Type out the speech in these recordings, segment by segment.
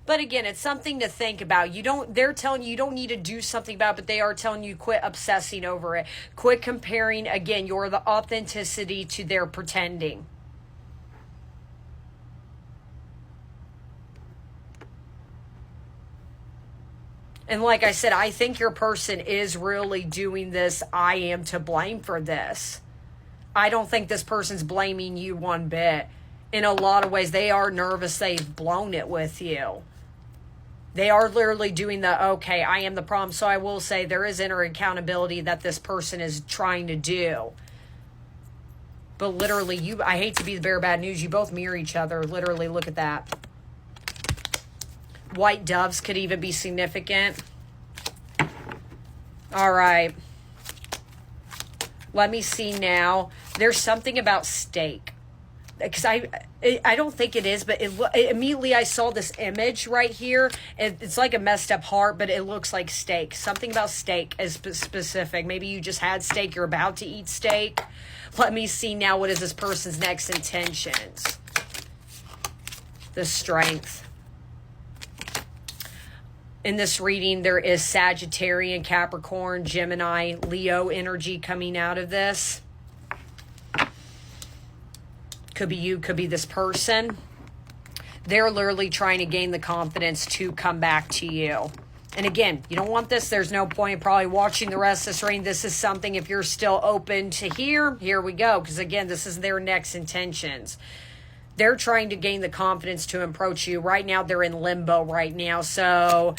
But again, it's something to think about. They're telling you don't need to do something about it, but they are telling you quit obsessing over it. Quit comparing, again, the authenticity to their pretending. And like I said, I think your person is really doing this. I am to blame for this. I don't think this person's blaming you one bit. In a lot of ways, they are nervous they've blown it with you. They are literally doing okay, I am the problem. So I will say there is inner accountability that this person is trying to do. But literally, I hate to be the bearer of bad news. You both mirror each other. Literally, look at that. White doves could even be significant. All right. Let me see now. There's something about steak. Because I don't think it is, but immediately I saw this image right here. It's like a messed up heart, but it looks like steak. Something about steak is specific. Maybe you just had steak. You're about to eat steak. Let me see now. What is this person's next intentions? The strength. In this reading, there is Sagittarian, Capricorn, Gemini, Leo energy coming out of this. Could be you, could be this person. They're literally trying to gain the confidence to come back to you. And again, you don't want this. There's no point in probably watching the rest of this reading. This is something, if you're still open to here we go. Because again, this is their next intentions. They're trying to gain the confidence to approach you. Right now, they're in limbo right now. So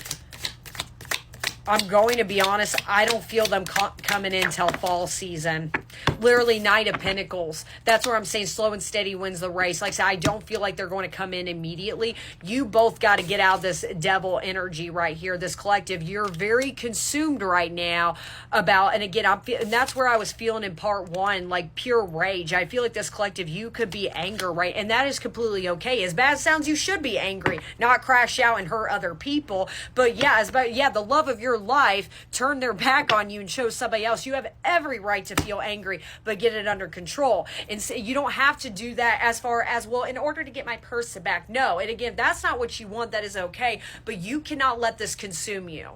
I'm going to be honest, I don't feel them coming in till fall season. Literally, Knight of Pentacles. That's where I'm saying slow and steady wins the race. Like I said, I don't feel like they're going to come in immediately. You both got to get out of this devil energy right here, this collective. You're very consumed right now about, and again, and that's where I was feeling in part one, like pure rage. I feel like this collective, you could be anger, right? And that is completely okay. As bad as it sounds, you should be angry, not crash out and hurt other people. But yeah, the love of your life turn their back on you and chose somebody else. You have every right to feel angry, but get it under control. And so you don't have to do that as far as, well, in order to get my person back. No. And again, that's not what you want. That is okay. But you cannot let this consume you.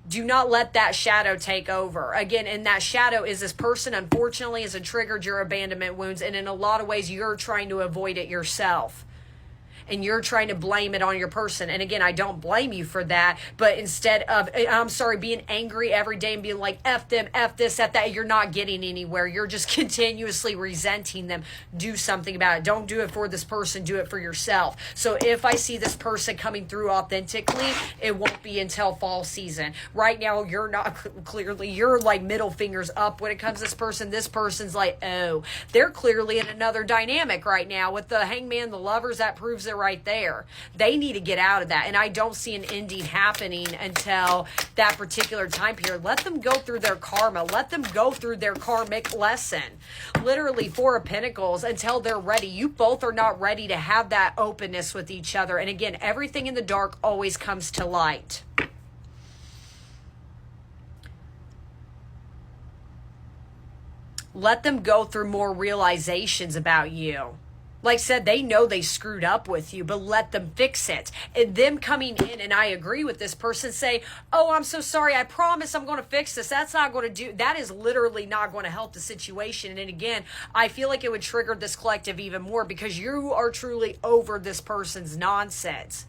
Do not let that shadow take over. Again, and that shadow is this person, unfortunately, has triggered your abandonment wounds. And in a lot of ways, you're trying to avoid it yourself. And you're trying to blame it on your person. And again, I don't blame you for that. But instead of, being angry every day and being like, F them, F this, F that, you're not getting anywhere. You're just continuously resenting them. Do something about it. Don't do it for this person. Do it for yourself. So if I see this person coming through authentically, it won't be until fall season. Right now, you're not, clearly, you're like middle fingers up when it comes to this person. This person's like, oh, they're clearly in another dynamic right now with the hangman, the lovers. That proves it right there. They need to get out of that. And I don't see an ending happening until that particular time period. Let them go through their karma. Let them go through their karmic lesson. Literally, Four of Pentacles, until they're ready. You both are not ready to have that openness with each other. And again, everything in the dark always comes to light. Let them go through more realizations about you. Like I said, they know they screwed up with you, but let them fix it. And them coming in, and I agree with this person, say, oh, I'm so sorry. I promise I'm going to fix this. That's not going to do, that is literally not going to help the situation. And again, I feel like it would trigger this collective even more because you are truly over this person's nonsense.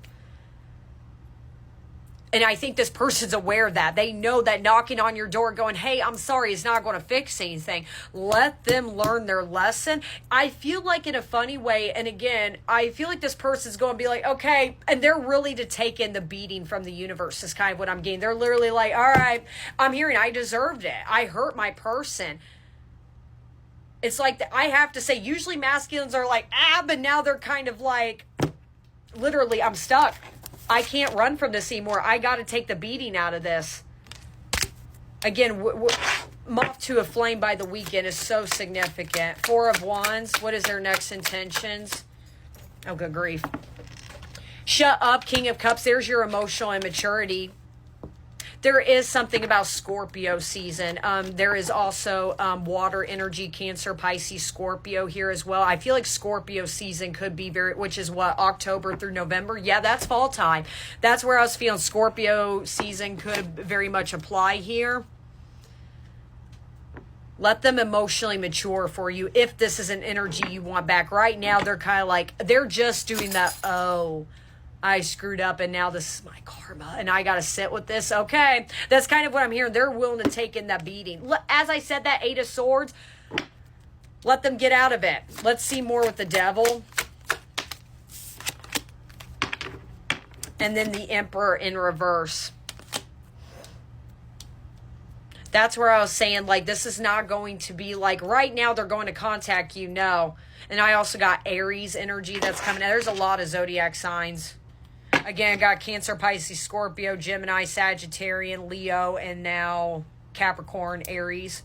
And I think this person's aware of that. They know that knocking on your door going, hey, I'm sorry, is not going to fix anything. Let them learn their lesson. I feel like in a funny way, and again, I feel like this person's going to be like, okay, and they're really to take in the beating from the universe is kind of what I'm getting. They're literally like, all right, I'm hearing I deserved it. I hurt my person. It's like, I have to say, usually masculines are like, but now they're kind of like, literally, I'm stuck. I can't run from this anymore. I got to take the beating out of this. Again, Moth to a Flame by the Weekend is so significant. Four of Wands. What is their next intentions? Oh, good grief. Shut up, King of Cups. There's your emotional immaturity. There is something about Scorpio season. There is also water energy, Cancer, Pisces, Scorpio here as well. I feel like Scorpio season could be which is what, October through November? Yeah, that's fall time. That's where I was feeling Scorpio season could very much apply here. Let them emotionally mature for you if this is an energy you want back. Right now, they're kind of like, they're just doing that, oh, I screwed up and now this is my karma and I got to sit with this. Okay, that's kind of what I'm hearing. They're willing to take in that beating. As I said, that Eight of Swords, let them get out of it. Let's see more with the Devil. And then the Emperor in reverse. That's where I was saying, like, this is not going to be like, right now they're going to contact you, no. And I also got Aries energy that's coming out. There's a lot of zodiac signs. Again, I got Cancer, Pisces, Scorpio, Gemini, Sagittarian, Leo, and now Capricorn, Aries.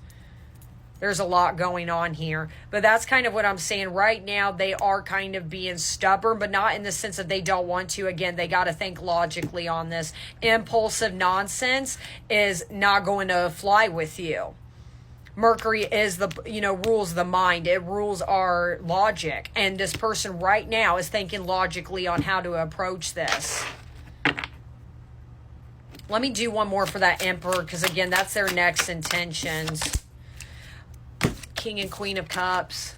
There's a lot going on here. But that's kind of what I'm saying. Right now, they are kind of being stubborn, but not in the sense that they don't want to. Again, they got to think logically on this. Impulsive nonsense is not going to fly with you. Mercury is rules the mind. It rules our logic. And this person right now is thinking logically on how to approach this. Let me do one more for that Emperor, because again, that's their next intentions. King and Queen of Cups.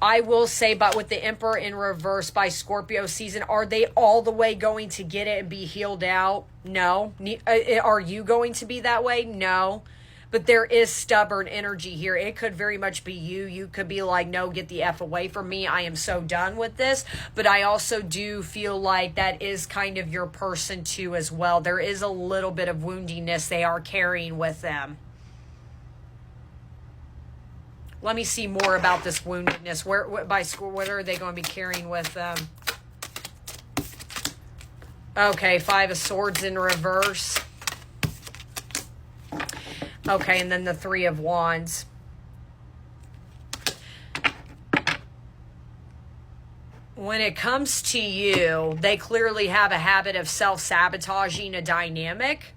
I will say, but with the Emperor in reverse by Scorpio season, are they all the way going to get it and be healed out? No. Are you going to be that way? No. But there is stubborn energy here. It could very much be you. You could be like, no, get the F away from me. I am so done with this. But I also do feel like that is kind of your person too as well. There is a little bit of woundiness they are carrying with them. Let me see more about this woundedness. What are they going to be carrying with them? Okay, Five of Swords in reverse. Okay, and then the Three of Wands. When it comes to you, they clearly have a habit of self-sabotaging a dynamic.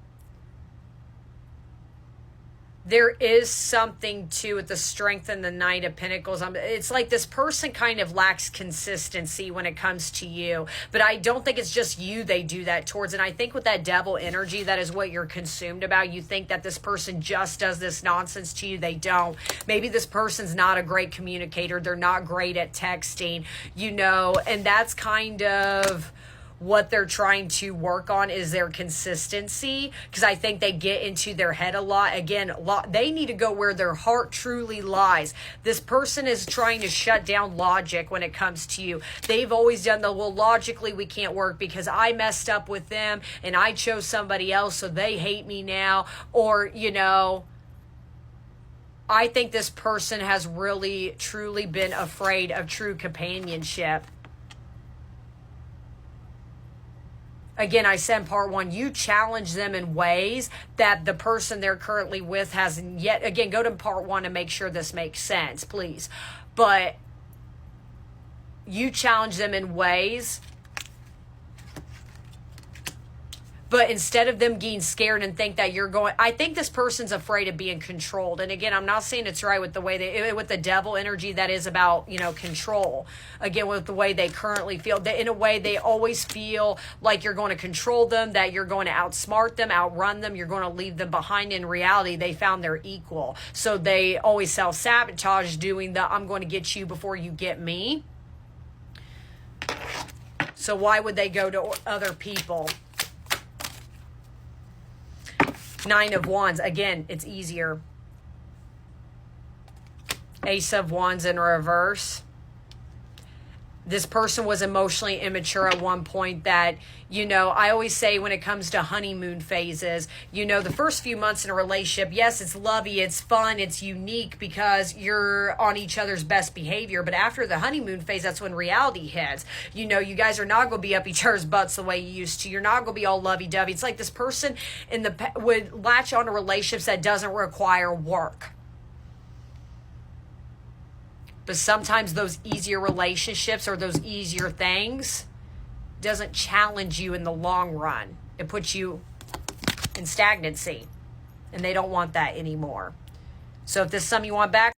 There is something to it, the Strength and the Knight of Pentacles. It's like this person kind of lacks consistency when it comes to you. But I don't think it's just you they do that towards. And I think with that Devil energy, that is what you're consumed about. You think that this person just does this nonsense to you. They don't. Maybe this person's not a great communicator. They're not great at texting, and that's kind of what they're trying to work on is their consistency, because I think they get into their head a lot. Again, they need to go where their heart truly lies. This person is trying to shut down logic when it comes to you. They've always done logically we can't work because I messed up with them and I chose somebody else, so they hate me now. Or, I think this person has really, truly been afraid of true companionship. Again, I said in part one, you challenge them in ways that the person they're currently with hasn't yet. Again, go to part one and make sure this makes sense, please. But you challenge them in ways, but instead of them getting scared and think that you're going, I think this person's afraid of being controlled. And again, I'm not saying it's right with the way with the Devil energy that is about, control. Again, with the way they currently feel, in a way they always feel like you're going to control them, that you're going to outsmart them, outrun them, you're going to leave them behind. In reality, they found their equal. So they always self-sabotage, doing the, I'm going to get you before you get me. So why would they go to other people? Nine of Wands. Again, it's easier. Ace of Wands in reverse. This person was emotionally immature at one point that, I always say when it comes to honeymoon phases, the first few months in a relationship, yes, it's lovey, it's fun, it's unique because you're on each other's best behavior. But after the honeymoon phase, that's when reality hits. You guys are not going to be up each other's butts the way you used to. You're not going to be all lovey-dovey. It's like this person would latch on to relationships that doesn't require work. But sometimes those easier relationships or those easier things doesn't challenge you in the long run. It puts you in stagnancy. And they don't want that anymore. So if this is something you want back,